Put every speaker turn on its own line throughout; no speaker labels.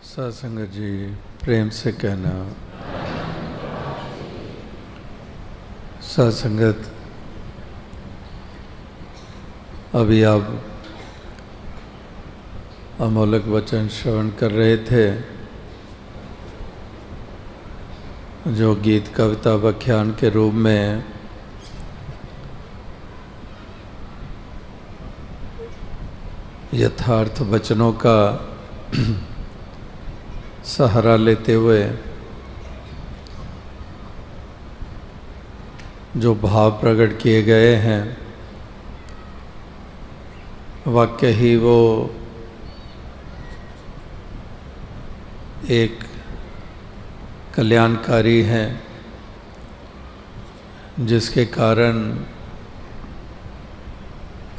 सत्संगत जी प्रेम से कहना। सत्संगत अभी आप अमोलक वचन श्रवण कर रहे थे, जो गीत कविता व्याख्यान के रूप में यथार्थ वचनों का सहारा लेते हुए जो भाव प्रकट किए गए हैं, वाकई ही वो एक कल्याणकारी हैं, जिसके कारण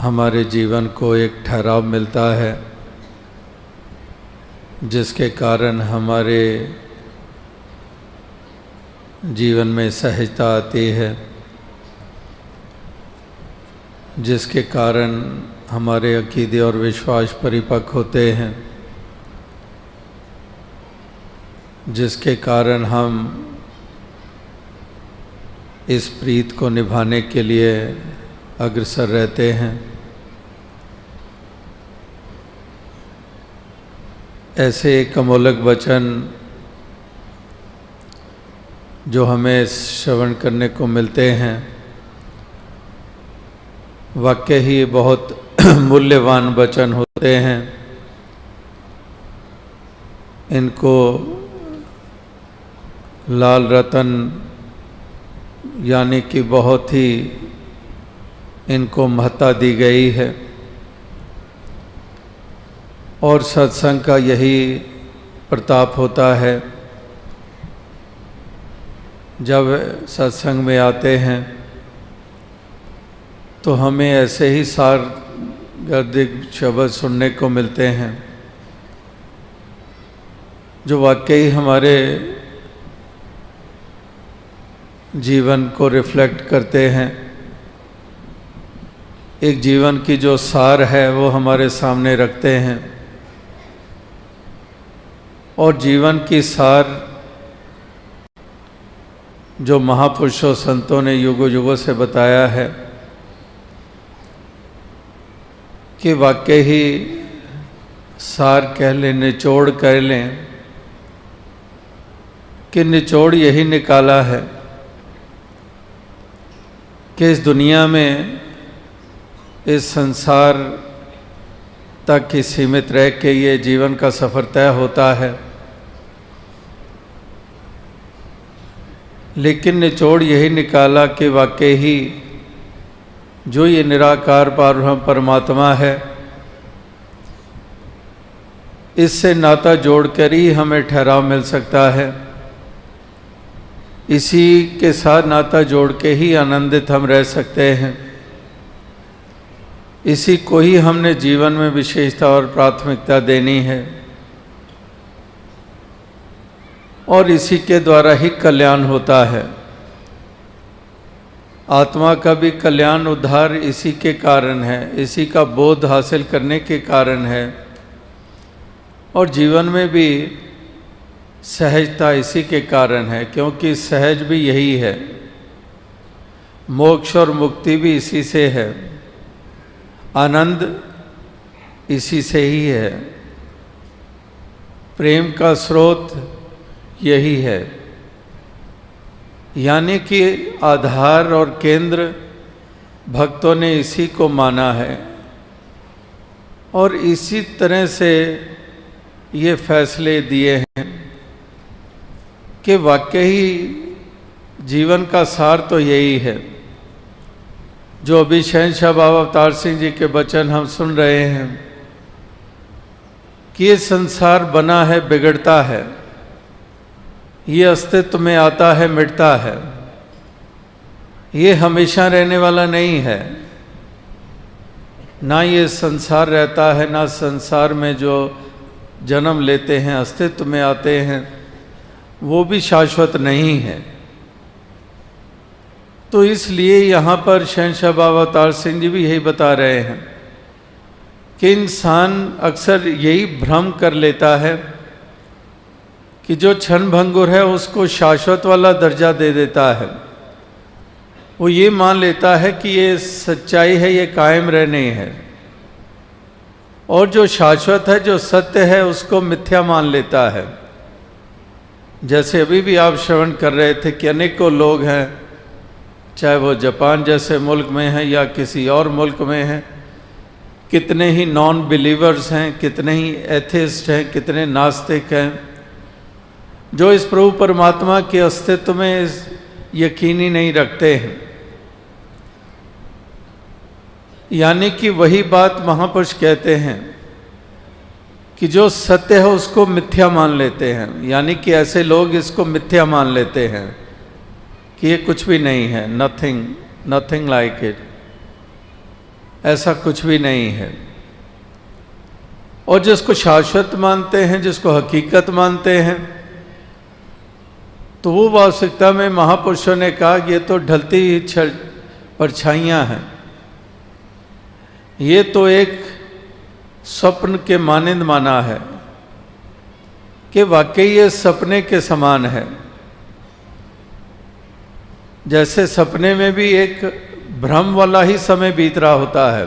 हमारे जीवन को एक ठहराव मिलता है, जिसके कारण हमारे जीवन में सहजता आती है, जिसके कारण हमारे अकीदे और विश्वास परिपक्व होते हैं, जिसके कारण हम इस प्रीत को निभाने के लिए अग्रसर रहते हैं। ऐसे एक अमोलक वचन जो हमें श्रवण करने को मिलते हैं, वाकई ही बहुत मूल्यवान वचन होते हैं। इनको लाल रतन यानी कि बहुत ही इनको महत्ता दी गई है, और सत्संग का यही प्रताप होता है। जब सत्संग में आते हैं तो हमें ऐसे ही सार गर्दिक शब्द सुनने को मिलते हैं, जो वाकई हमारे जीवन को रिफ्लेक्ट करते हैं। एक जीवन की जो सार है वो हमारे सामने रखते हैं, और जीवन की सार जो महापुरुषों संतों ने युगों युगों से बताया है कि वाकई ही सार कह लें, निचोड़ कह लें, कि निचोड़ यही निकाला है कि इस दुनिया में, इस संसार तक ही सीमित रह के ये जीवन का सफ़र तय होता है, लेकिन निचोड़ यही निकाला कि वाकई ही जो ये निराकार पारब्रह्म परमात्मा है, इससे नाता जोड़कर ही हमें ठहराव मिल सकता है। इसी के साथ नाता जोड़ के ही आनंदित हम रह सकते हैं। इसी को ही हमने जीवन में विशेषता और प्राथमिकता देनी है, और इसी के द्वारा ही कल्याण होता है। आत्मा का भी कल्याण उद्धार इसी के कारण है, इसी का बोध हासिल करने के कारण है, और जीवन में भी सहजता इसी के कारण है, क्योंकि सहज भी यही है। मोक्ष और मुक्ति भी इसी से है, आनंद इसी से ही है, प्रेम का स्रोत यही है। यानी कि आधार और केंद्र भक्तों ने इसी को माना है, और इसी तरह से ये फैसले दिए हैं कि वाकई जीवन का सार तो यही है। जो अभी शहंशाह बाबा अवतार सिंह जी के वचन हम सुन रहे हैं कि ये संसार बना है, बिगड़ता है, ये अस्तित्व में आता है, मिटता है, ये हमेशा रहने वाला नहीं है। ना ये संसार रहता है, ना संसार में जो जन्म लेते हैं, अस्तित्व में आते हैं, वो भी शाश्वत नहीं है। तो इसलिए यहाँ पर शहंशाह बाबा अवतार सिंह जी भी यही बता रहे हैं कि इंसान अक्सर यही भ्रम कर लेता है कि जो क्षण भंगुर है उसको शाश्वत वाला दर्जा दे देता है। वो ये मान लेता है कि ये सच्चाई है, ये कायम रहनी है, और जो शाश्वत है, जो सत्य है, उसको मिथ्या मान लेता है। जैसे अभी भी आप श्रवण कर रहे थे कि अनेकों लोग हैं, चाहे वो जापान जैसे मुल्क में हैं या किसी और मुल्क में हैं, कितने ही नॉन बिलीवर्स हैं, कितने ही एथिस्ट हैं, कितने नास्तिक हैं, जो इस प्रभु परमात्मा के अस्तित्व में यकीन ही नहीं रखते हैं। यानी कि वही बात महापुरुष कहते हैं कि जो सत्य है उसको मिथ्या मान लेते हैं। यानी कि ऐसे लोग इसको मिथ्या मान लेते हैं कि ये कुछ भी नहीं है, नथिंग लाइक इट, ऐसा कुछ भी नहीं है। और जिसको शाश्वत मानते हैं, जिसको हकीकत मानते हैं, तो वो वास्तविकता में महापुरुषों ने कहा कि ये तो ढलती ही परछाइयाँ हैं, ये तो एक स्वप्न के मानिंद माना है कि वाकई ये सपने के समान है। जैसे सपने में भी एक भ्रम वाला ही समय बीत रहा होता है,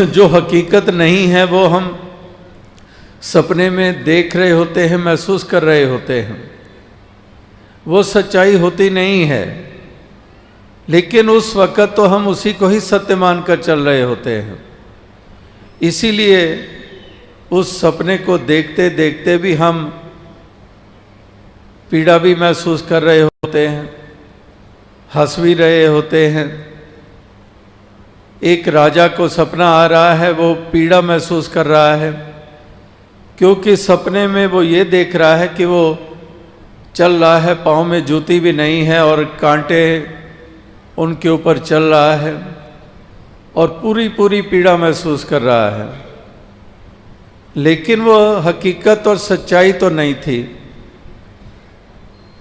जो हकीकत नहीं है वो हम सपने में देख रहे होते हैं, महसूस कर रहे होते हैं, वो सच्चाई होती नहीं है। लेकिन उस वक़्त तो हम उसी को ही सत्य मानकर चल रहे होते हैं। इसीलिए उस सपने को देखते देखते भी हम पीड़ा भी महसूस कर रहे होते हैं, हंस भी रहे होते हैं। एक राजा को सपना आ रहा है, वो पीड़ा महसूस कर रहा है, क्योंकि सपने में वो ये देख रहा है कि वो चल रहा है, पाँव में जूती भी नहीं है और कांटे उनके ऊपर चल रहा है, और पूरी पूरी पीड़ा महसूस कर रहा है। लेकिन वो हकीकत और सच्चाई तो नहीं थी।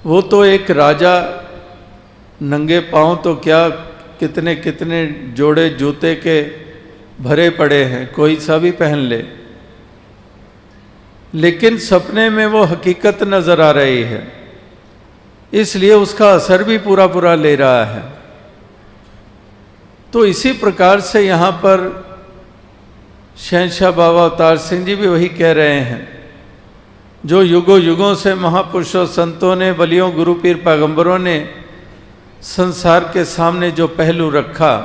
वो तो एक राजा नंगे पाँव तो क्या, कितने कितने जोड़े जूते के भरे पड़े हैं, कोई सा भी पहन ले, लेकिन सपने में वो हकीकत नज़र आ रही है, इसलिए उसका असर भी पूरा पूरा ले रहा है। तो इसी प्रकार से यहाँ पर शहंशाह बाबा अवतार सिंह जी भी वही कह रहे हैं, जो युगों युगों से महापुरुषों, संतों ने, बलियों, गुरु पीर पैगंबरों ने संसार के सामने जो पहलू रखा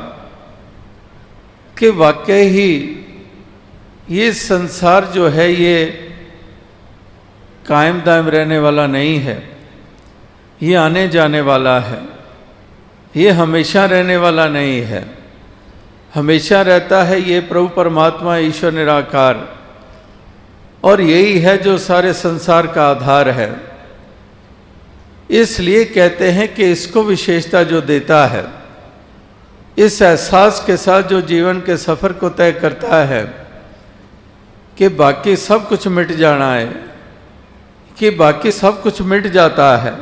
कि वाकई ही ये संसार जो है ये कायम दायम रहने वाला नहीं है, ये आने जाने वाला है, ये हमेशा रहने वाला नहीं है। हमेशा रहता है ये प्रभु परमात्मा, ईश्वर निराकार, और यही है जो सारे संसार का आधार है। इसलिए कहते हैं कि इसको विशेषता जो देता है, इस एहसास के साथ जो जीवन के सफ़र को तय करता है कि बाकी सब कुछ मिट जाना है, कि बाकी सब कुछ मिट जाता है,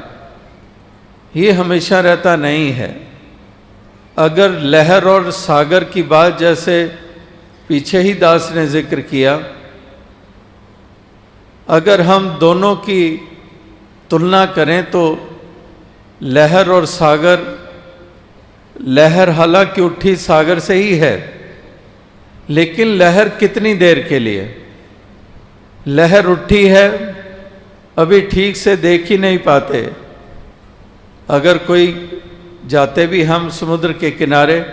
ये हमेशा रहता नहीं है। अगर लहर और सागर की बात जैसे पीछे ही दास ने जिक्र किया, अगर हम दोनों की तुलना करें तो लहर और सागर, लहर हालांकि उठी सागर से ही है, लेकिन लहर कितनी देर के लिए? लहर उठी है, अभी ठीक से देख ही नहीं पाते। अगर कोई जाते भी हम समुद्र के किनारे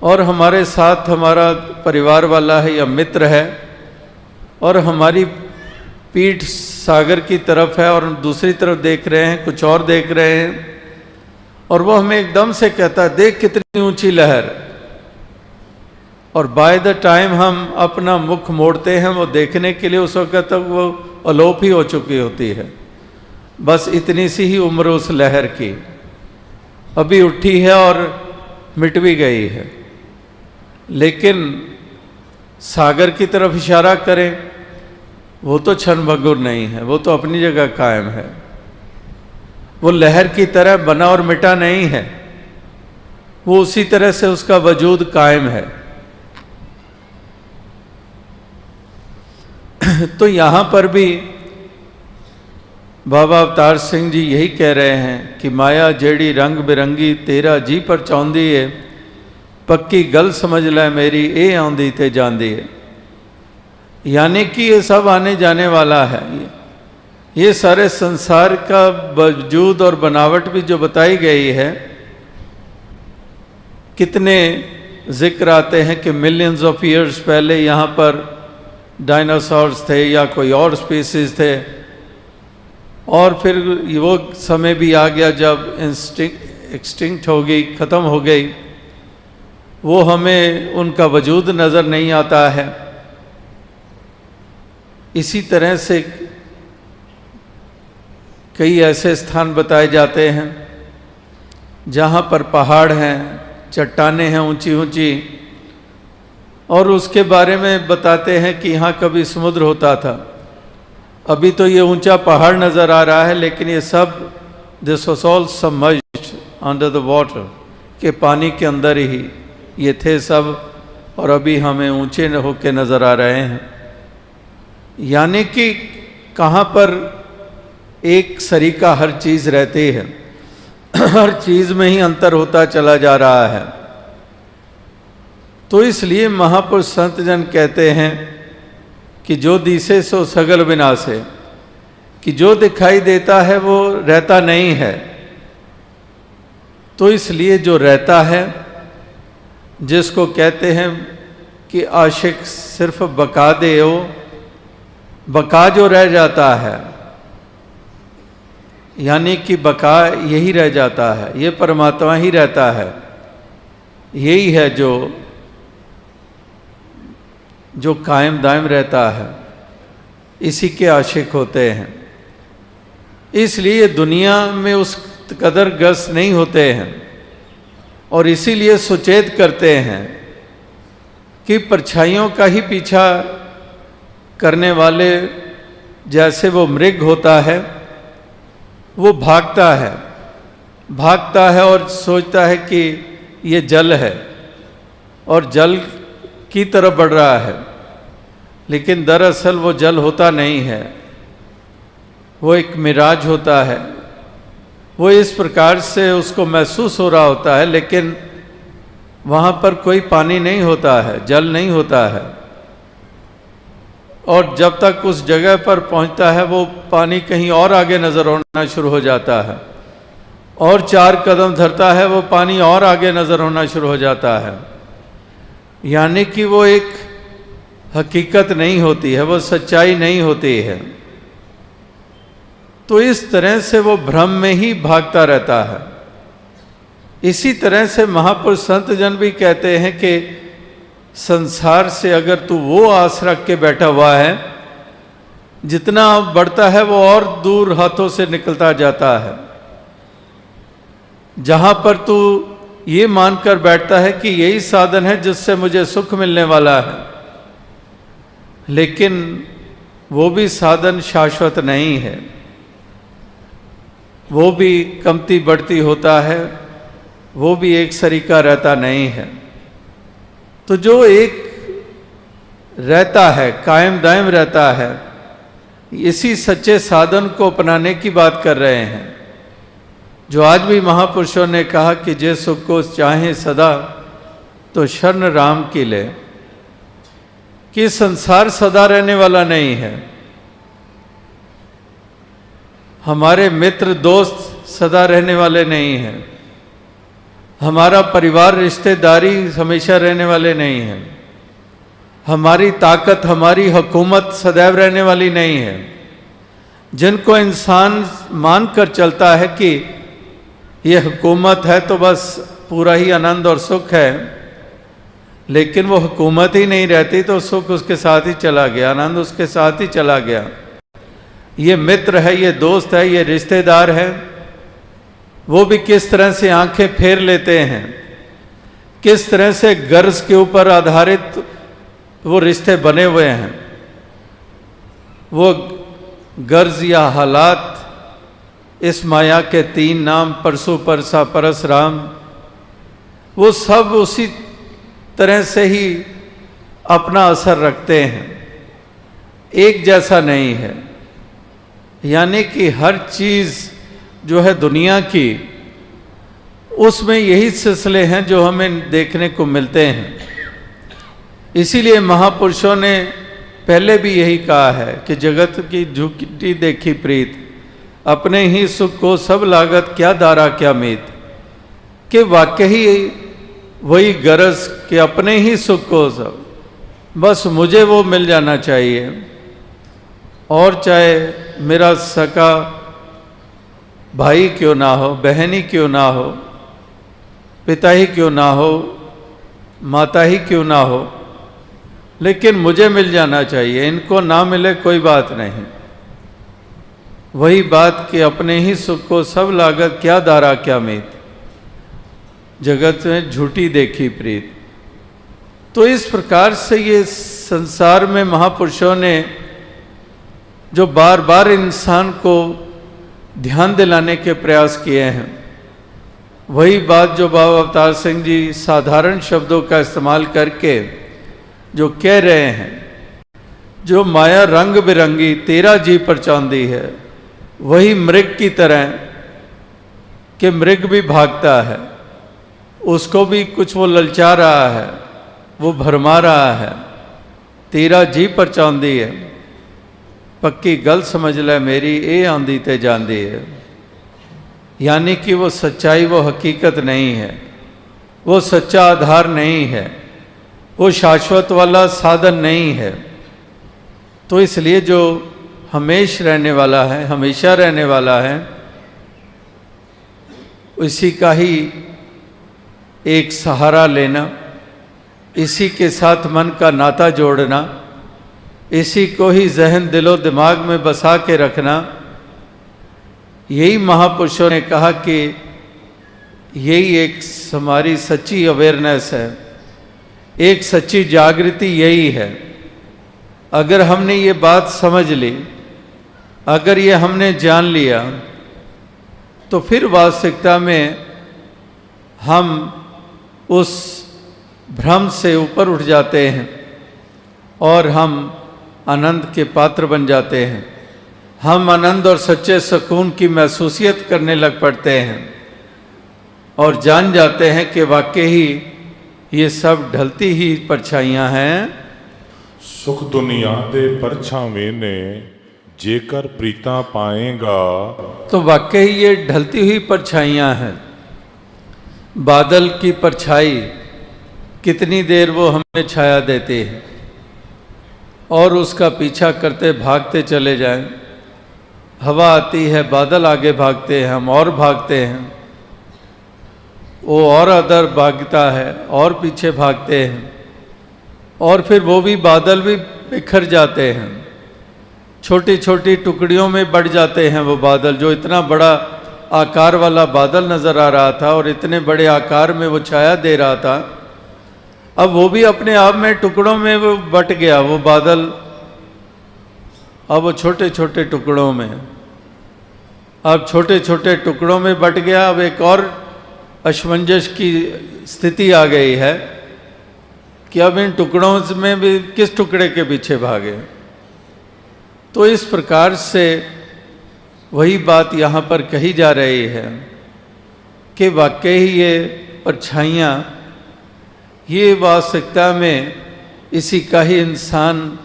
और हमारे साथ हमारा परिवार वाला है या मित्र है और हमारी पीठ सागर की तरफ है और दूसरी तरफ देख रहे हैं, कुछ और देख रहे हैं, और वो हमें एकदम से कहता है देख कितनी ऊंची लहर, और बाय द टाइम हम अपना मुख मोड़ते हैं वो देखने के लिए, उस वक्त तक वो अलोप ही हो चुकी होती है। बस इतनी सी ही उम्र उस लहर की, अभी उठी है और मिट भी गई है। लेकिन सागर की तरफ इशारा करें, वो तो क्षण भंगुर नहीं है, वो तो अपनी जगह कायम है, वो लहर की तरह बना और मिटा नहीं है, वो उसी तरह से उसका वजूद कायम है। तो यहाँ पर भी बाबा अवतार सिंह जी यही कह रहे हैं कि माया जेड़ी रंग बिरंगी तेरा जी पर चाहुंदी है, पक्की गल समझ लै मेरी ए आउंदी ते जांदी है। यानी कि ये सब आने जाने वाला है। ये सारे संसार का वजूद और बनावट भी जो बताई गई है, कितने जिक्र आते हैं कि मिलियंस ऑफ ईयर्स पहले यहाँ पर डायनासोर्स थे या कोई और स्पीसीज थे, और फिर वो समय भी आ गया जब एक्सटिंक्ट हो गई, ख़त्म हो गई। वो हमें उनका वजूद नज़र नहीं आता है। इसी तरह से कई ऐसे स्थान बताए जाते हैं जहाँ पर पहाड़ हैं, चट्टानें हैं ऊंची ऊंची, और उसके बारे में बताते हैं कि यहाँ कभी समुद्र होता था। अभी तो ये ऊंचा पहाड़ नज़र आ रहा है, लेकिन ये सब this was all submerged under the water, के पानी के अंदर ही ये थे सब, और अभी हमें ऊंचे होके नज़र आ रहे हैं। यानी कि कहाँ पर एक सरीका हर चीज़ रहती है, हर चीज़ में ही अंतर होता चला जा रहा है। तो इसलिए महापुरुष संत जन कहते हैं कि जो दिसे सो सगल विनाशे, कि जो दिखाई देता है वो रहता नहीं है। तो इसलिए जो रहता है, जिसको कहते हैं कि आशिक सिर्फ बका दे हो, बका जो रह जाता है, यानी कि बका यही रह जाता है, ये परमात्मा ही रहता है। यही है जो कायम दायम रहता है, इसी के आशिक होते हैं। इसलिए दुनिया में उस कदर ग्रस्त नहीं होते हैं, और इसीलिए सुचेत करते हैं कि परछाइयों का ही पीछा करने वाले, जैसे वो मृग होता है, वो भागता है और सोचता है कि ये जल है और जल की तरफ बढ़ रहा है, लेकिन दरअसल वो जल होता नहीं है, वो एक मिराज होता है। वो इस प्रकार से उसको महसूस हो रहा होता है, लेकिन वहाँ पर कोई पानी नहीं होता है, जल नहीं होता है। और जब तक उस जगह पर पहुँचता है, वो पानी कहीं और आगे नज़र होना शुरू हो जाता है, और 4 कदम धरता है, वो पानी और आगे नज़र होना शुरू हो जाता है। यानी कि वो एक हकीकत नहीं होती है, वो सच्चाई नहीं होती है। तो इस तरह से वो भ्रम में ही भागता रहता है। इसी तरह से महापुरुष संत जन भी कहते हैं कि संसार से अगर तू वो आस रख के बैठा हुआ है, जितना बढ़ता है वो और दूर हाथों से निकलता जाता है। जहाँ पर तू ये मानकर बैठता है कि यही साधन है जिससे मुझे सुख मिलने वाला है, लेकिन वो भी साधन शाश्वत नहीं है, वो भी कमती बढ़ती होता है, वो भी एक सरीका रहता नहीं है। तो जो एक रहता है, कायम दायम रहता है, इसी सच्चे साधन को अपनाने की बात कर रहे हैं। जो आज भी महापुरुषों ने कहा कि जे सुख को चाहे सदा तो शरण राम की ले, कि संसार सदा रहने वाला नहीं है। हमारे मित्र दोस्त सदा रहने वाले नहीं हैं, हमारा परिवार रिश्तेदारी हमेशा रहने वाले नहीं हैं, हमारी ताकत, हमारी हुकूमत सदैव रहने वाली नहीं है। जिनको इंसान मानकर चलता है कि ये हुकूमत है तो बस पूरा ही आनंद और सुख है, लेकिन वो हुकूमत ही नहीं रहती तो सुख उसके साथ ही चला गया, आनंद उसके साथ ही चला गया। ये मित्र है, ये दोस्त है, ये रिश्तेदार है, वो भी किस तरह से आंखें फेर लेते हैं, किस तरह से गर्ज के ऊपर आधारित वो रिश्ते बने हुए हैं। वो गर्ज या हालात, इस माया के 3 नाम परसु परसा परस राम, वो सब उसी तरह से ही अपना असर रखते हैं, एक जैसा नहीं है। यानी कि हर चीज़ जो है दुनिया की, उसमें यही सिलसिले हैं जो हमें देखने को मिलते हैं। इसीलिए महापुरुषों ने पहले भी यही कहा है कि जगत की झूठी देखी प्रीत, अपने ही सुख को सब लागत क्या दारा क्या मीत। कि वाकई वही गरज कि अपने ही सुख को सब, बस मुझे वो मिल जाना चाहिए, और चाहे मेरा सका भाई क्यों ना हो, बहन ही क्यों ना हो, पिता ही क्यों ना हो, माता ही क्यों ना हो, लेकिन मुझे मिल जाना चाहिए। इनको ना मिले कोई बात नहीं। वही बात कि अपने ही सुख को सब लागत क्या दारा क्या मीत, जगत में झूठी देखी प्रीत। तो इस प्रकार से ये संसार में महापुरुषों ने जो बार बार इंसान को ध्यान दिलाने के प्रयास किए हैं, वही बात जो बाबा अवतार सिंह जी साधारण शब्दों का इस्तेमाल करके जो कह रहे हैं, जो माया रंग बिरंगी तेरा जी परचांदी है, वही मृग की तरह कि मृग भी भागता है, उसको भी कुछ वो ललचा रहा है, वो भरमा रहा है। तेरा जी परचांदी है, पक्की गल समझ ले मेरी, ए आंदी ते जांदी है। यानी कि वो सच्चाई, वो हकीकत नहीं है, वो सच्चा आधार नहीं है, वो शाश्वत वाला साधन नहीं है। तो इसलिए जो हमेश रहने वाला है, हमेशा रहने वाला है, इसी का ही एक सहारा लेना, इसी के साथ मन का नाता जोड़ना, इसी को ही जहन दिलो दिमाग में बसा के रखना, यही महापुरुषों ने कहा कि यही एक हमारी सच्ची अवेयरनेस है, एक सच्ची जागृति यही है। अगर हमने ये बात समझ ली, अगर ये हमने जान लिया, तो फिर वास्तविकता में हम उस भ्रम से ऊपर उठ जाते हैं और हम आनंद के पात्र बन जाते हैं। हम आनंद और सच्चे सुकून की महसूसियत करने लग पड़ते हैं और जान जाते हैं कि वाकई ही ये सब ढलती ही परछाइयाँ हैं।
सुख दुनिया दे परछावें ने जेकर प्रीता पाएगा,
तो वाकई ये ढलती हुई परछाइयाँ हैं। बादल की परछाई कितनी देर वो हमें छाया देती है और उसका पीछा करते भागते चले जाएं। हवा आती है, बादल आगे भागते हैं, हम और भागते हैं, वो और अदर भागता है और पीछे भागते हैं, और फिर वो भी बादल भी बिखर जाते हैं, छोटी छोटी टुकड़ियों में बढ़ जाते हैं। वो बादल जो इतना बड़ा आकार वाला बादल नज़र आ रहा था और इतने बड़े आकार में वो छाया दे रहा था, अब वो भी अपने आप में टुकड़ों में वो बट गया। वो बादल अब वो छोटे छोटे टुकड़ों में, अब छोटे छोटे टुकड़ों में बट गया। अब एक और असमंजस की स्थिति आ गई है कि अब इन टुकड़ों में भी किस टुकड़े के पीछे भागे। तो इस प्रकार से वही बात यहाँ पर कही जा रही है कि वाकई ये परछाइयाँ, ये वास्तविकता में इसी का ही इंसान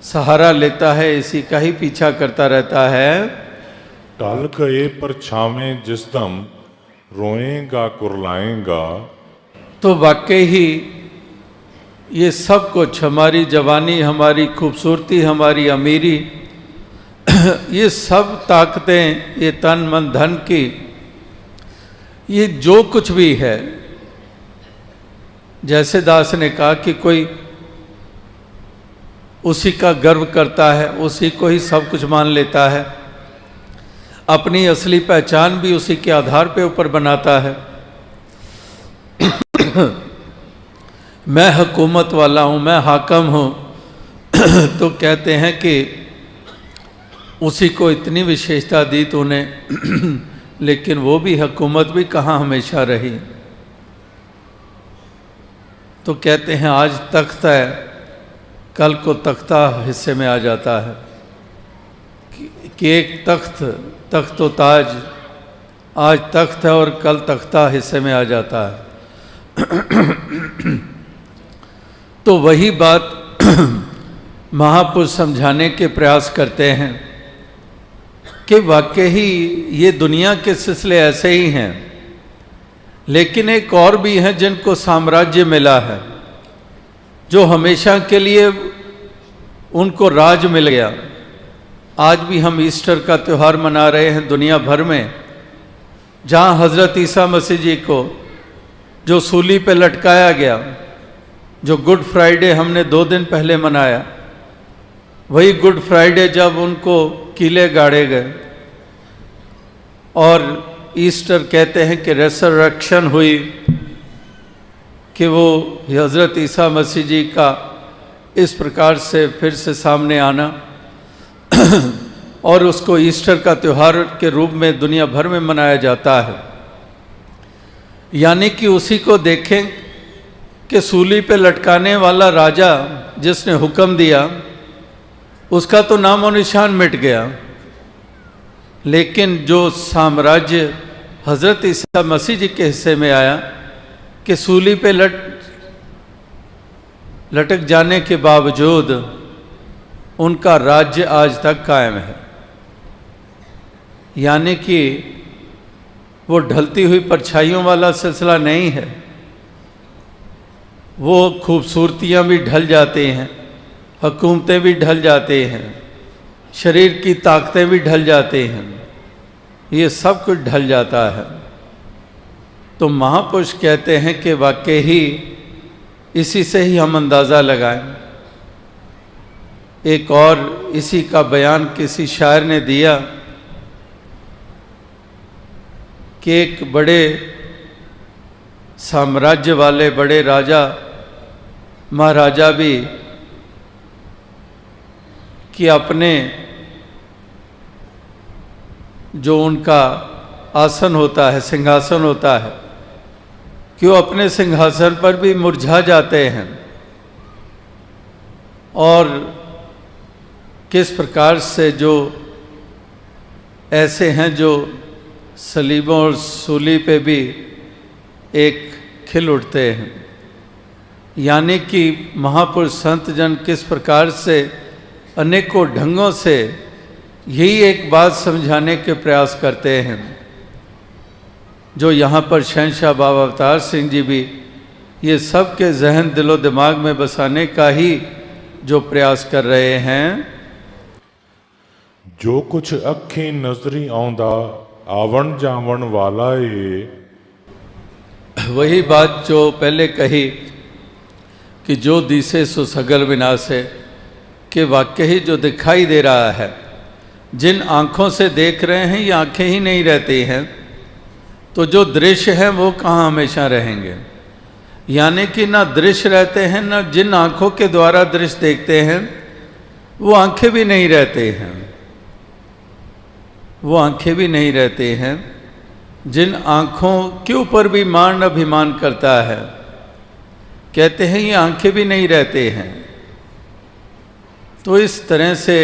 सहारा लेता है, इसी का ही पीछा करता रहता है।
टल गए परछावें जिस दम रोएगा कुरलाएगा।
तो वाकई ही ये सब कुछ, हमारी जवानी, हमारी खूबसूरती, हमारी अमीरी, ये सब ताकतें, ये तन मन धन की, ये जो कुछ भी है, जैसे दास ने कहा कि कोई उसी का गर्व करता है, उसी को ही सब कुछ मान लेता है, अपनी असली पहचान भी उसी के आधार पे ऊपर बनाता है। मैं हुकूमत वाला हूँ, मैं हाकम हूँ, तो कहते हैं कि उसी को इतनी विशेषता दी तूने, लेकिन वो भी हुकूमत भी कहाँ हमेशा रही। तो कहते हैं आज तख्त है, कल को तख्ता हिस्से में आ जाता है। कि एक तख्त व ताज, आज तख्त है और कल तख्ता हिस्से में आ जाता है। तो वही बात महापुरुष समझाने के प्रयास करते हैं कि वाकई ही ये दुनिया के सिलसिले ऐसे ही हैं, लेकिन एक और भी हैं जिनको साम्राज्य मिला है, जो हमेशा के लिए उनको राज मिल गया। आज भी हम ईस्टर का त्यौहार मना रहे हैं दुनिया भर में, जहाँ हज़रत ईसा मसीह जी को जो सूली पे लटकाया गया, जो गुड फ्राइडे हमने 2 दिन पहले मनाया, वही गुड फ्राइडे जब उनको कीले गाड़े गए और ईस्टर कहते हैं कि रेसरेक्शन हुई, कि वो हज़रत ईसा मसीह जी का इस प्रकार से फिर से सामने आना और उसको ईस्टर का त्यौहार के रूप में दुनिया भर में मनाया जाता है। यानी कि उसी को देखें कि सूली पे लटकाने वाला राजा जिसने हुक्म दिया, उसका तो नामो निशान मिट गया, लेकिन जो साम्राज्य हज़रत ईसा मसीह जी के हिस्से में आया कि सूली पे लटक जाने के बावजूद उनका राज्य आज तक कायम है। यानी कि वो ढलती हुई परछाइयों वाला सिलसिला नहीं है, वो खूबसूरतियाँ भी ढल जाती हैं, हुकूमतें भी ढल जाती हैं, शरीर की ताकतें भी ढल जाती हैं, ये सब कुछ ढल जाता है। तो महापुरुष कहते हैं कि वाकई ही इसी से ही हम अंदाज़ा लगाएं। एक और इसी का बयान किसी शायर ने दिया कि एक बड़े साम्राज्य वाले बड़े राजा महाराजा भी कि अपने जो उनका आसन होता है, सिंहासन होता है, कि वो अपने सिंहासन पर भी मुरझा जाते हैं और किस प्रकार से जो ऐसे हैं जो सलीबों और सूली पे भी एक खिल उठते हैं। यानी कि महापुरुष संत जन किस प्रकार से अनेकों ढंगों से यही एक बात समझाने के प्रयास करते हैं, जो यहाँ पर शहंशाह बाबा अवतार सिंह जी भी ये सब के जहन दिलो दिमाग में बसाने का ही जो प्रयास कर रहे हैं।
जो कुछ अखी नजरी आउंदा आवन जावन वाला ये,
वही बात जो पहले कही कि जो दिसे सो सगल विनाशे, कि वाकई ही जो दिखाई दे रहा है, जिन आँखों से देख रहे हैं ये आँखें ही नहीं रहती हैं, तो जो दृश्य हैं वो कहाँ हमेशा रहेंगे। यानी कि ना दृश्य रहते हैं, ना जिन आँखों के द्वारा दृश्य देखते हैं वो आँखें भी नहीं रहते हैं, वो आँखें भी नहीं रहते हैं जिन आँखों के ऊपर भी मान अभिमान करता है, कहते हैं ये आँखें भी नहीं रहते हैं। तो इस तरह से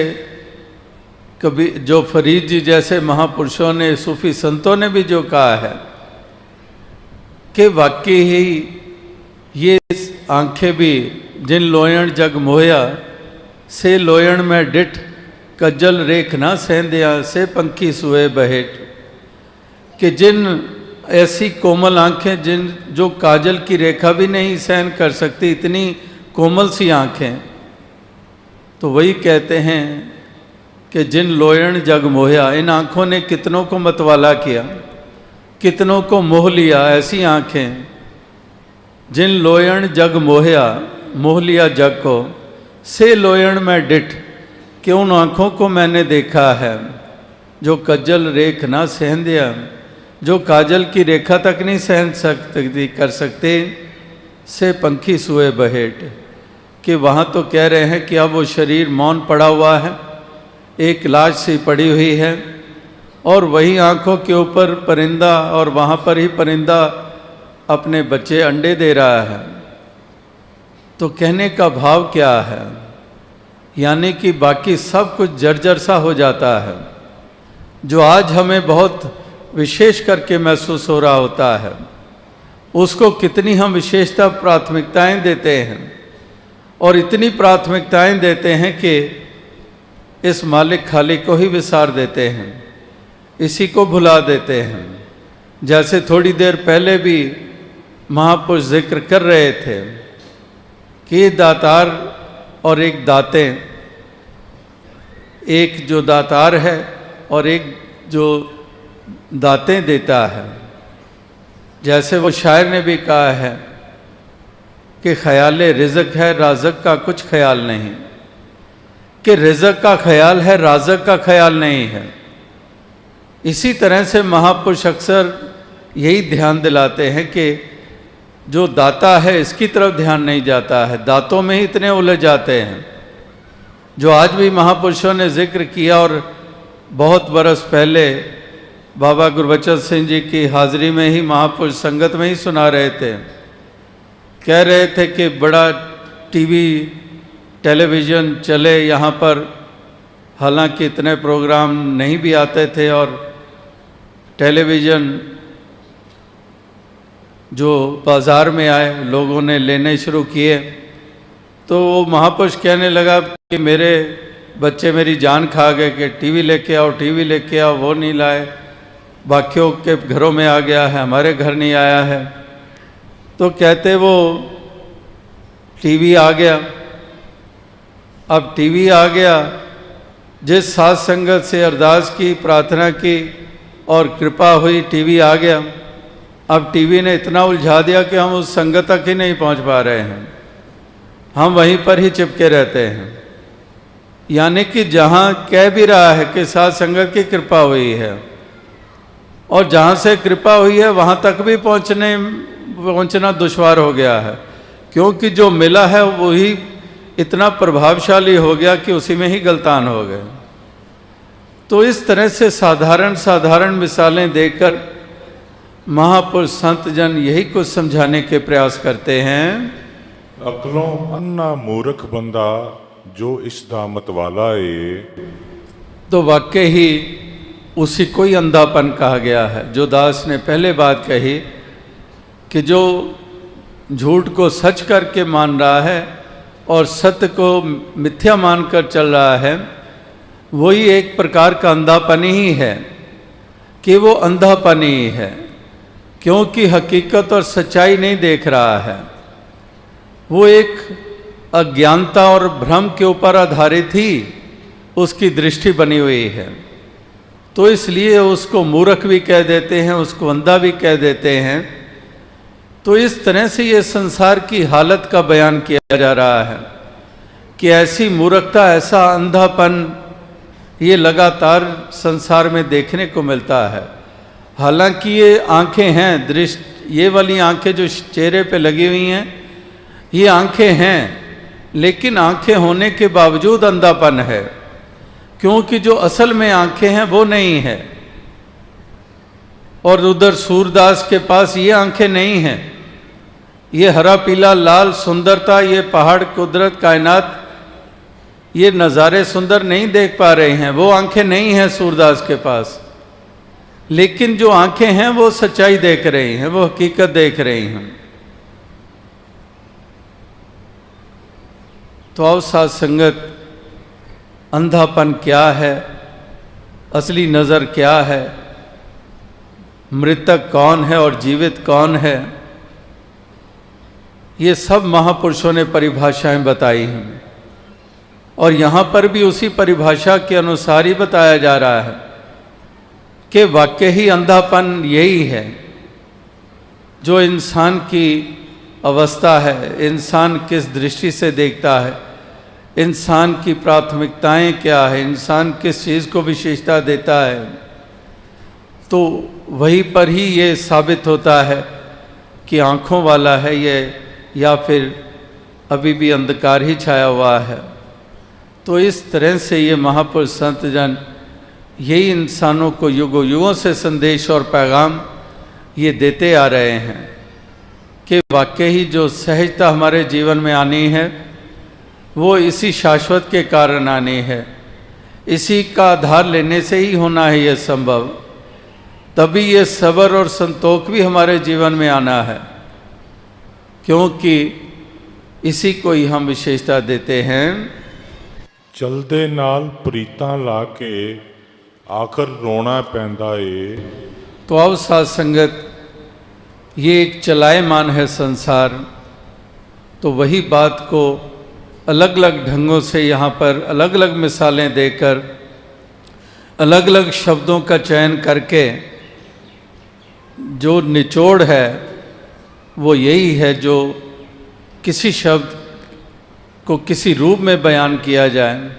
कभी जो फरीद जी जैसे महापुरुषों ने, सूफी संतों ने भी जो कहा है कि वाकई ही ये आँखें भी जिन लोयण जग मोया से लोयण में डिठ, कज्जल रेख ना सेंधिया से पंखी सुए बहेट, कि जिन ऐसी कोमल आँखें जिन जो काजल की रेखा भी नहीं सहन कर सकती, इतनी कोमल सी आँखें, तो वही कहते हैं कि जिन लोयण जग मोहया, इन आँखों ने कितनों को मतवाला किया, कितनों को मोह लिया। ऐसी आँखें जिन लोयण जग मोहया, मोह लिया जग को, से लोयण में डिठ, कि उन आँखों को मैंने देखा है जो कज्जल रेख ना सहन दिया, जो काजल की रेखा तक नहीं सहन सकती कर सकते, से पंखी सुए बहेट, कि वहाँ तो कह रहे हैं कि अब वो शरीर मौन पड़ा हुआ है, एक लाश सी पड़ी हुई है, और वही आँखों के ऊपर परिंदा, और वहाँ पर ही परिंदा अपने बच्चे अंडे दे रहा है। तो कहने का भाव क्या है यानी कि बाकी सब कुछ जर्जर सा हो जाता है। जो आज हमें बहुत विशेष करके महसूस हो रहा होता है, उसको कितनी हम विशेषता प्राथमिकताएं देते हैं, और इतनी प्राथमिकताएं देते हैं कि इस मालिक खालिक को ही विसार देते हैं, इसी को भुला देते हैं। जैसे थोड़ी देर पहले भी महापुरुष जिक्र कर रहे थे कि दातार और एक दाते, एक जो दातार है और एक जो दातें देता है। जैसे वो शायर ने भी कहा है कि ख्याल रिज़्क़ है, राज़क़ का कुछ ख्याल नहीं, कि रिज़्क़ का ख्याल है, राज़क़ का ख्याल नहीं है। इसी तरह से महापुरुष अक्सर यही ध्यान दिलाते हैं कि जो दाता है इसकी तरफ ध्यान नहीं जाता है, दातों में ही इतने उलझ जाते हैं। जो आज भी महापुरुषों ने जिक्र किया, और बहुत बरस पहले बाबा गुरबचन सिंह जी की हाज़िरी में ही महापुरुष संगत में ही सुना रहे थे। कह रहे थे कि बड़ा टीवी टेलीविज़न चले यहाँ पर, हालांकि इतने प्रोग्राम नहीं भी आते थे, और टेलीविज़न जो बाज़ार में आए लोगों ने लेने शुरू किए, तो वो महापुरुष कहने लगा कि मेरे बच्चे मेरी जान खा गए कि टीवी लेके आओ, टीवी लेके आओ। वो नहीं लाए, बाकियों के घरों में आ गया है, हमारे घर नहीं आया है। तो कहते वो टीवी आ गया। अब टीवी आ गया, जिस साध संगत से अरदास की, प्रार्थना की और कृपा हुई, टीवी आ गया। अब टीवी ने इतना उलझा दिया कि हम उस संगत तक ही नहीं पहुंच पा रहे हैं, हम वहीं पर ही चिपके रहते हैं। यानी कि जहाँ कह भी रहा है कि साध संगत की कृपा हुई है, और जहाँ से कृपा हुई है वहाँ तक भी पहुँचना दुश्वार हो गया है, क्योंकि जो मिला है वही इतना प्रभावशाली हो गया कि उसी में ही गलतान हो गए। तो इस तरह से साधारण साधारण मिसालें देकर महापुरुष संत जन यही कुछ समझाने के प्रयास करते हैं।
अकलों अन्ना मूर्ख बंदा जो इस दामत वाला है।
तो वाकई ही उसी को ही अंधापन कहा गया है। जो दास ने पहले बात कही कि जो झूठ को सच करके मान रहा है और सत्य को मिथ्या मानकर चल रहा है, वही एक प्रकार का अंधापन ही है, कि वो अंधापन ही है, क्योंकि हकीकत और सच्चाई नहीं देख रहा है। वो एक अज्ञानता और भ्रम के ऊपर आधारित ही उसकी दृष्टि बनी हुई है। तो इसलिए उसको मूर्ख भी कह देते हैं, उसको अंधा भी कह देते हैं। तो इस तरह से ये संसार की हालत का बयान किया जा रहा है कि ऐसी मूर्खता, ऐसा अंधापन ये लगातार संसार में देखने को मिलता है। हालांकि ये आंखें हैं, दृष्टि, ये वाली आंखें जो चेहरे पे लगी हुई हैं, ये आंखें हैं, लेकिन आंखें होने के बावजूद अंधापन है, क्योंकि जो असल में आंखें हैं वो नहीं है। और उधर सूरदास के पास ये आंखें नहीं हैं। ये हरा पीला लाल सुंदरता, ये पहाड़, कुदरत, कायनात, ये नज़ारे सुंदर नहीं देख पा रहे हैं, वो आंखें नहीं हैं सूरदास के पास। लेकिन जो आंखें हैं वो सच्चाई देख रही हैं, वो हकीकत देख रही हैं। तो आओ साथ संगत, अंधापन क्या है, असली नज़र क्या है, मृतक कौन है और जीवित कौन है, ये सब महापुरुषों ने परिभाषाएं बताई हैं। और यहाँ पर भी उसी परिभाषा के अनुसार ही बताया जा रहा है कि वाकई ही अंधापन यही है जो इंसान की अवस्था है, इंसान किस दृष्टि से देखता है, इंसान की प्राथमिकताएं क्या है, इंसान किस चीज़ को विशेषता देता है। तो वहीं पर ही ये साबित होता है कि आँखों वाला है ये, या फिर अभी भी अंधकार ही छाया हुआ है। तो इस तरह से ये महापुरुष संत जन यही इंसानों को युगों युगों से संदेश और पैगाम ये देते आ रहे हैं कि वाकई ही जो सहजता हमारे जीवन में आनी है, वो इसी शाश्वत के कारण आनी है, इसी का आधार लेने से ही होना है ये संभव। तभी ये सब्र और संतोख भी हमारे जीवन में आना है, क्योंकि इसी को ही हम विशेषता देते हैं।
चलदे नाल प्रीतां ला के आखिर रोना पैंदा ए।
तो अब साथ संगत, ये एक चलायमान है संसार, तो वही बात को अलग अलग ढंगों से यहाँ पर अलग अलग मिसालें देकर अलग अलग शब्दों का चयन करके जो निचोड़ है वो यही है, जो किसी शब्द को किसी रूप में बयान किया जाए,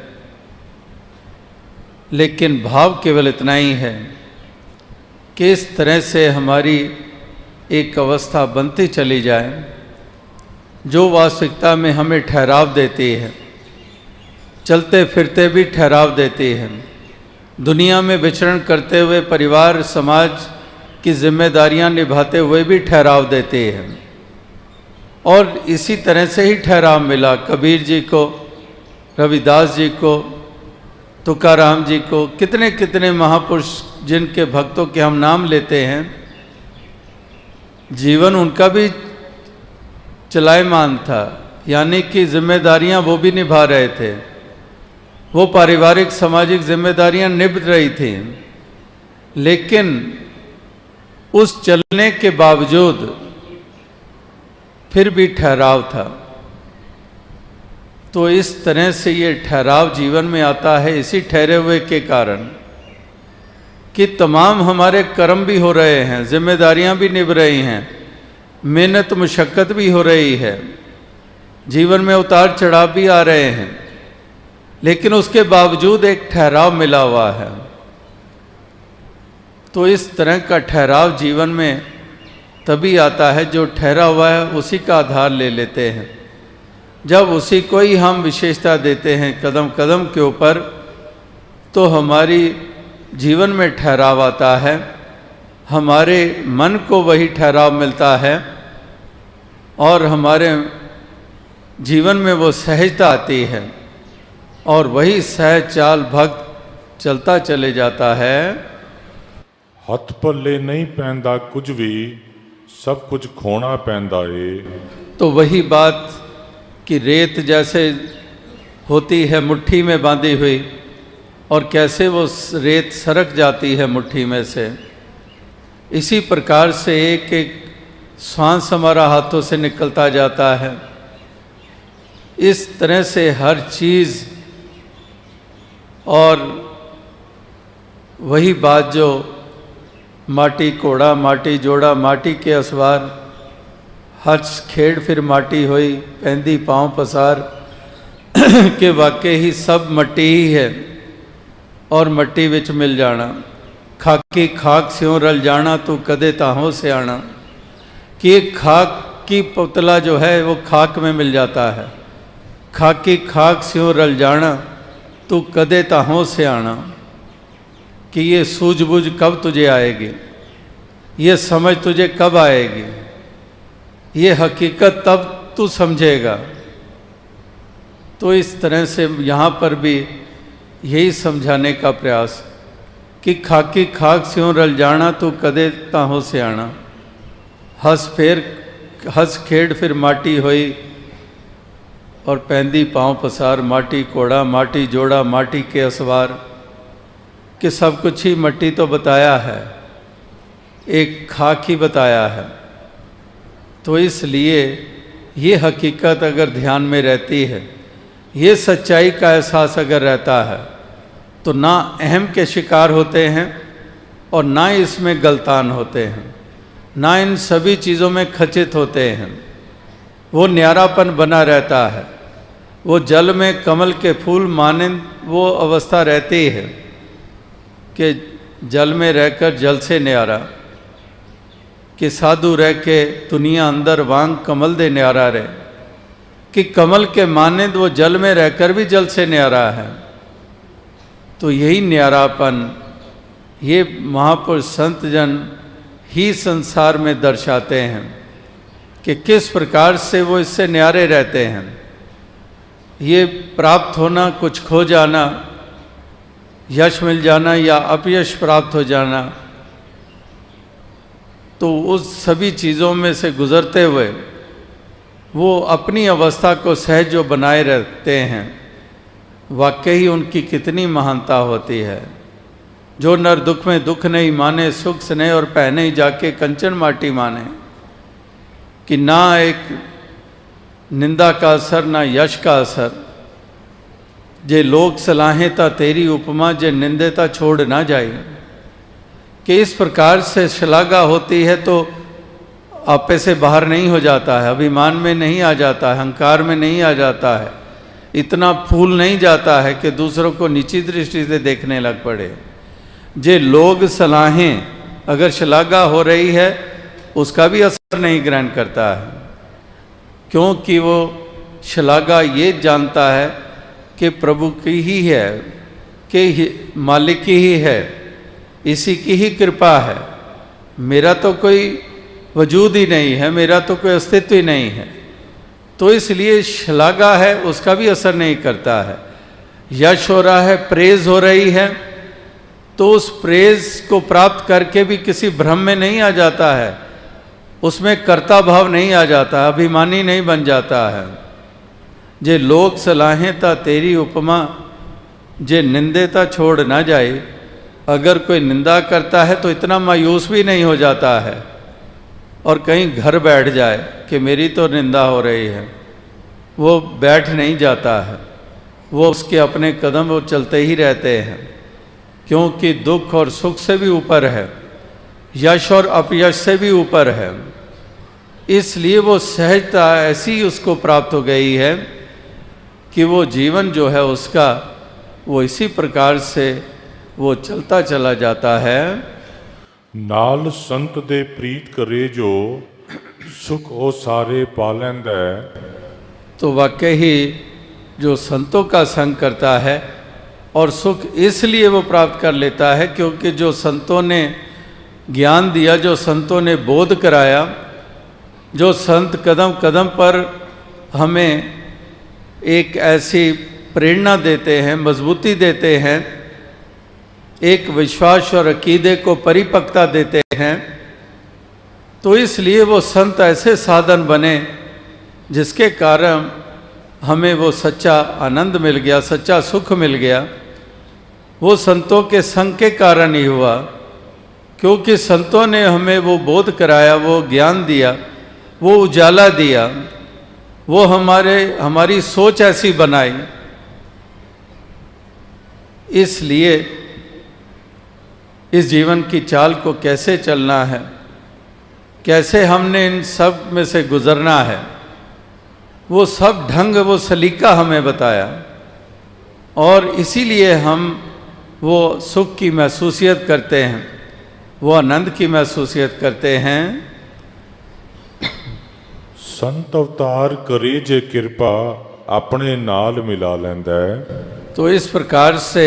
लेकिन भाव केवल इतना ही है कि इस तरह से हमारी एक अवस्था बनती चली जाए जो वास्तविकता में हमें ठहराव देती है, चलते फिरते भी ठहराव देती है, दुनिया में विचरण करते हुए परिवार समाज की जिम्मेदारियां निभाते हुए भी ठहराव देती है। और इसी तरह से ही ठहराव मिला कबीर जी को, रविदास जी को, तुकाराम जी को, कितने कितने महापुरुष जिनके भक्तों के हम नाम लेते हैं, जीवन उनका भी चलायमान था, यानी कि जिम्मेदारियां वो भी निभा रहे थे, वो पारिवारिक सामाजिक जिम्मेदारियां निभ रही थी, लेकिन उस चलने के बावजूद फिर भी ठहराव था। तो इस तरह से ये ठहराव जीवन में आता है इसी ठहरे हुए के कारण कि तमाम हमारे कर्म भी हो रहे हैं, जिम्मेदारियां भी निभ रही हैं, मेहनत मुशक्क़त भी हो रही है, जीवन में उतार चढ़ाव भी आ रहे हैं, लेकिन उसके बावजूद एक ठहराव मिला हुआ है। तो इस तरह का ठहराव जीवन में तभी आता है, जो ठहरा हुआ है उसी का आधार ले लेते हैं। जब उसी को ही हम विशेषता देते हैं कदम कदम के ऊपर, तो हमारी जीवन में ठहराव आता है, हमारे मन को वही ठहराव मिलता है और हमारे जीवन में वो सहजता आती है और वही सहज चाल भक्त चलता चले जाता है।
हथ पल्ले नहीं पैंदा कुछ भी, सब कुछ खोना पैंदा ए।
तो वही बात कि रेत जैसे होती है मुट्ठी में बांधी हुई, और कैसे वो रेत सरक जाती है मुट्ठी में से, इसी प्रकार से एक एक श्वास हमारा हाथों से निकलता जाता है। इस तरह से हर चीज़, और वही बात जो माटी कोड़ा माटी जोड़ा माटी के असवार, हच खेड़ फिर माटी होई पैंदी पाँव पसार के वाकई ही सब मट्टी ही है और मट्टी विच मिल जाना। खाकी खाक स्यों रल जाना तू कदे ताहों से आना, कि एक खाक की पुतला जो है वो खाक में मिल जाता है। खाकी खाक स्यों रल जाना तू कदे ताहों से आना, कि ये सूझबूझ कब तुझे आएगी, ये समझ तुझे कब आएगी, ये हकीकत तब तू समझेगा। तो इस तरह से यहाँ पर भी यही समझाने का प्रयास कि खाकी खाक स्यों रल जाना तू कदे ताहों से आना, हंस खेड़ फिर माटी होई और पैंदी पाँव पसार, माटी कोड़ा माटी जोड़ा माटी के असवार, कि सब कुछ ही मट्टी तो बताया है, एक खाक ही बताया है। तो इसलिए ये हकीकत अगर ध्यान में रहती है, ये सच्चाई का एहसास अगर रहता है, तो ना अहम के शिकार होते हैं और ना इसमें गलतान होते हैं, ना इन सभी चीज़ों में खचित होते हैं। वो न्यारापन बना रहता है, वो जल में कमल के फूल मानिंद वो अवस्था रहती है कि जल में रहकर जल से न्यारा, कि साधु रह के दुनिया अंदर वांग कमल दे न्यारा रहे, कि कमल के मानिंद वो जल में रहकर भी जल से न्यारा है। तो यही न्यारापन ये महापुरुष संत जन ही संसार में दर्शाते हैं कि किस प्रकार से वो इससे न्यारे रहते हैं। ये प्राप्त होना, कुछ खो जाना, यश मिल जाना या अपयश प्राप्त हो जाना, तो उस सभी चीज़ों में से गुज़रते हुए वो अपनी अवस्था को सहज जो बनाए रखते हैं, वाकई उनकी कितनी महानता होती है। जो नर दुख में दुख नहीं माने, सुख स्नेह और पहने ही जाके कंचन माटी माने, कि ना एक निंदा का असर ना यश का असर। जे लोग सलाहें ता तेरी उपमा, जे निंदेता छोड़ ना जाए। कि इस प्रकार से श्लाघा होती है तो आपे से बाहर नहीं हो जाता है, अभिमान में नहीं आ जाता है, अहंकार में नहीं आ जाता है, इतना फूल नहीं जाता है कि दूसरों को नीची दृष्टि से देखने लग पड़े। जे लोग सलाहें, अगर श्लाघा हो रही है उसका भी असर नहीं ग्रहण करता है, क्योंकि वो श्लाघा ये जानता है कि प्रभु की ही है, कि मालिक की ही है, इसी की ही कृपा है, मेरा तो कोई वजूद ही नहीं है, मेरा तो कोई अस्तित्व ही नहीं है। तो इसलिए श्लाघा है उसका भी असर नहीं करता है। यश हो रहा है, प्रेज हो रही है, तो उस प्रेज को प्राप्त करके भी किसी भ्रम में नहीं आ जाता है, उसमें कर्ता भाव नहीं आ जाता, अभिमानी नहीं बन जाता है। जे लोग सलाहें ता तेरी उपमा, जे निंदेता छोड़ ना जाए। अगर कोई निंदा करता है तो इतना मायूस भी नहीं हो जाता है और कहीं घर बैठ जाए कि मेरी तो निंदा हो रही है, वो बैठ नहीं जाता है, वो उसके अपने कदम वो चलते ही रहते हैं, क्योंकि दुख और सुख से भी ऊपर है, यश और अपयश से भी ऊपर है। इसलिए वो सहजता ऐसी उसको प्राप्त हो गई है कि वो जीवन जो है उसका वो इसी प्रकार से वो चलता चला जाता है।
नाल संत दे प्रीत करे जो, सुख ओ सारे पा लैंदा है।
तो वाकई ही जो संतों का संग करता है और सुख इसलिए वो प्राप्त कर लेता है क्योंकि जो संतों ने ज्ञान दिया, जो संतों ने बोध कराया, जो संत कदम कदम पर हमें एक ऐसी प्रेरणा देते हैं, मजबूती देते हैं, एक विश्वास और अकीदे को परिपक्वता देते हैं, तो इसलिए वो संत ऐसे साधन बने जिसके कारण हमें वो सच्चा आनंद मिल गया, सच्चा सुख मिल गया। वो संतों के संग के कारण ही हुआ, क्योंकि संतों ने हमें वो बोध कराया, वो ज्ञान दिया, वो उजाला दिया, वो हमारी सोच ऐसी बनाई। इसलिए इस जीवन की चाल को कैसे चलना है, कैसे हमने इन सब में से गुजरना है, वो सब ढंग, वो सलीका हमें बताया। और इसीलिए हम वो सुख की महसूसियत करते हैं, वो आनंद की महसूसियत करते हैं।
संत अवतार करे जे कृपा, अपने नाल मिला लैंदा है।
तो इस प्रकार से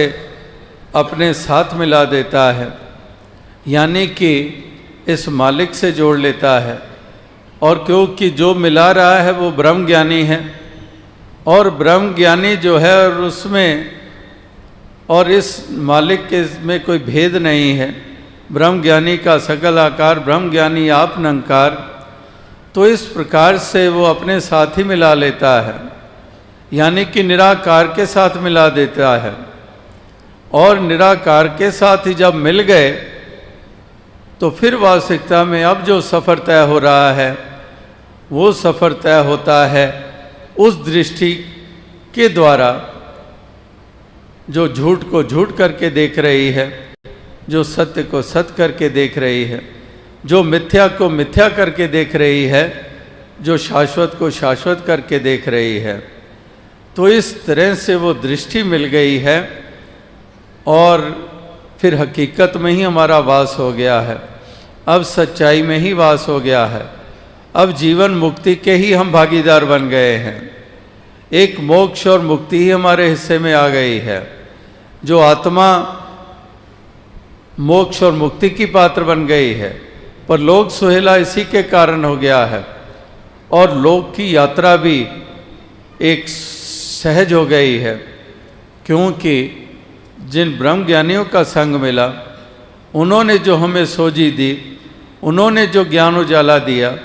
अपने साथ मिला देता है, यानी कि इस मालिक से जोड़ लेता है। और क्योंकि जो मिला रहा है वो ब्रह्म ज्ञानी है, और ब्रह्म ज्ञानी जो है और उसमें और इस मालिक के में कोई भेद नहीं है। ब्रह्म ज्ञानी का सकल आकार, ब्रह्म ज्ञानी आप निरंकार। तो इस प्रकार से वो अपने साथ ही मिला लेता है, यानी कि निराकार के साथ मिला देता है। और निराकार के साथ ही जब मिल गए तो फिर वास्तविकता में अब जो सफ़र तय हो रहा है वो सफ़र तय होता है उस दृष्टि के द्वारा जो झूठ को झूठ करके देख रही है, जो सत्य को सत्य करके देख रही है, जो मिथ्या को मिथ्या करके देख रही है, जो शाश्वत को शाश्वत करके देख रही है। तो इस तरह से वो दृष्टि मिल गई है और फिर हकीकत में ही हमारा वास हो गया है, अब सच्चाई में ही वास हो गया है, अब जीवन मुक्ति के ही हम भागीदार बन गए हैं। एक मोक्ष और मुक्ति ही हमारे हिस्से में आ गई है। जो आत्मा मोक्ष और मुक्ति की पात्र बन गई है, पर लोक सुहेला इसी के कारण हो गया है। और लोक की यात्रा भी एक सहज हो गई है, क्योंकि जिन ब्रह्म ज्ञानियों का संग मिला, उन्होंने जो हमें सोझी दी, उन्होंने जो ज्ञान उजाला दिया,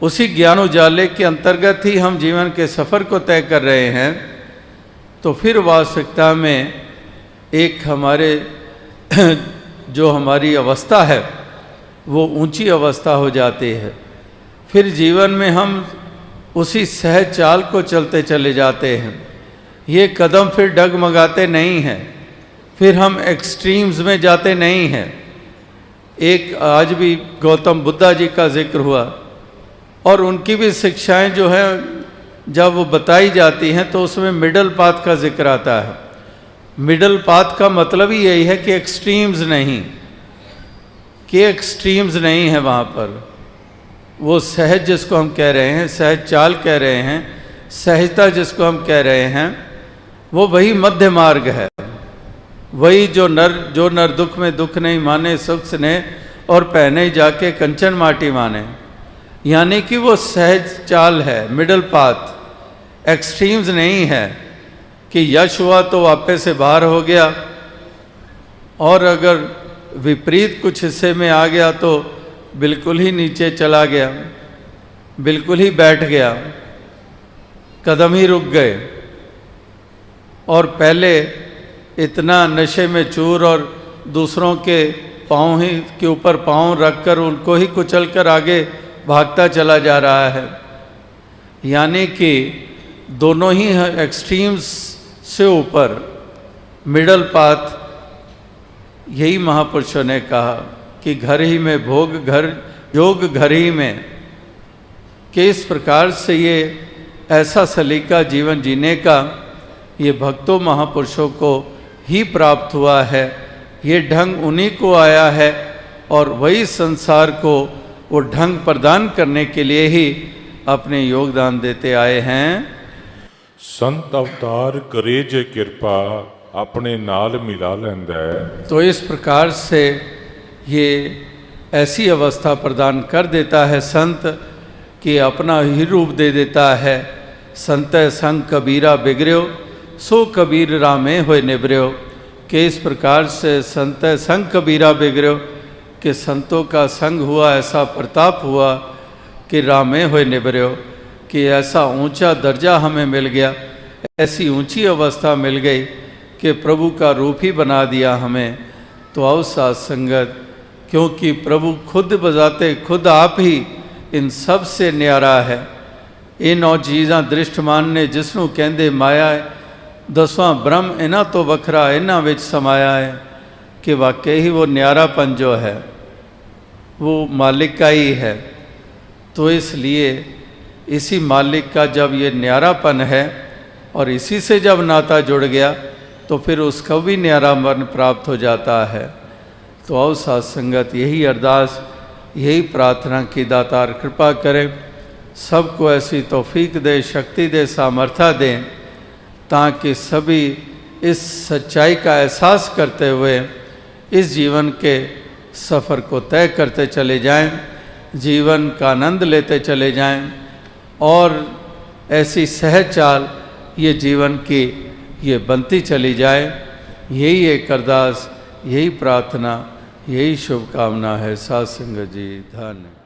उसी ज्ञान उजाले के अंतर्गत ही हम जीवन के सफ़र को तय कर रहे हैं। तो फिर वास्तविकता में एक हमारे जो हमारी अवस्था है वो ऊंची अवस्था हो जाती है। फिर जीवन में हम उसी सहज चाल को चलते चले जाते हैं। ये कदम फिर डगमगाते नहीं हैं, फिर हम एक्सट्रीम्स में जाते नहीं हैं। एक आज भी गौतम बुद्धा जी का जिक्र हुआ और उनकी भी शिक्षाएं जो है जब वो बताई जाती हैं तो उसमें मिडल पाथ का जिक्र आता है। मिडल पाथ का मतलब ही यही है कि एक्सट्रीम्स नहीं है वहाँ पर। वो सहज जिसको हम कह रहे हैं, सहज चाल कह रहे हैं, सहजता जिसको हम कह रहे हैं, वो वही मध्य मार्ग है। वही जो नर दुख में दुख नहीं माने, सुख स्नेह और पहने जाके कंचन माटी माने, यानी कि वो सहज चाल है, मिडल पाथ। एक्सट्रीम्स नहीं है कि यश हुआ तो वापस से बाहर हो गया और अगर विपरीत कुछ हिस्से में आ गया तो बिल्कुल ही नीचे चला गया, बिल्कुल ही बैठ गया, कदम ही रुक गए। और पहले इतना नशे में चूर और दूसरों के पाँव ही के ऊपर पाँव रखकर उनको ही कुचल कर आगे भागता चला जा रहा है। यानी कि दोनों ही एक्सट्रीम्स से ऊपर मिडल पाथ। यही महापुरुषों ने कहा कि घर ही में भोग, घर योग घर ही में, कि इस प्रकार से ये ऐसा सलीका जीवन जीने का ये भक्तों महापुरुषों को ही प्राप्त हुआ है। ये ढंग उन्हीं को आया है और वही संसार को वो ढंग प्रदान करने के लिए ही अपने योगदान देते आए हैं।
संत अवतार करे जे कृपा अपने नाल मिला लेंदा है।
तो इस प्रकार से ये ऐसी अवस्था प्रदान कर देता है संत कि अपना ही रूप दे देता है। संत संग कबीरा बिगड़ो, सो कबीर रामे होए निबर्यो। कि इस प्रकार से संत संग कबीरा बिगड़ो, कि संतों का संग हुआ, ऐसा प्रताप हुआ कि रामे होए निबर्यो, कि ऐसा ऊंचा दर्जा हमें मिल गया, ऐसी ऊंची अवस्था मिल गई कि प्रभु का रूप ही बना दिया हमें। तो आओ साथ संगत, क्योंकि प्रभु खुद बजाते खुद आप ही इन सब से न्यारा है। ये 9 चीज़ां दृष्टमान ने जिसनों कहंदे माया है, 10वां ब्रह्म इन्हां तो वखरा इन्हां विच समाया है। कि वाकई ही वो न्यारापन जो है वो मालिक का ही है। तो इसलिए इसी मालिक का जब ये न्यारापन है और इसी से जब नाता जुड़ गया तो फिर उसका भी न्यारापन प्राप्त हो जाता है। तो आओ साथ संगत, यही अरदास, यही प्रार्थना की दातार कृपा करें, सबको ऐसी तौफीक दे, शक्ति दे, सामर्थ्य दें, ताकि सभी इस सच्चाई का एहसास करते हुए इस जीवन के सफ़र को तय करते चले जाएं, जीवन का आनंद लेते चले जाएं और ऐसी सहज चाल ये जीवन की ये बनती चली जाए। यही एक अरदास, यही प्रार्थना, यही शुभकामना है। साथ संगत जी, धन्य।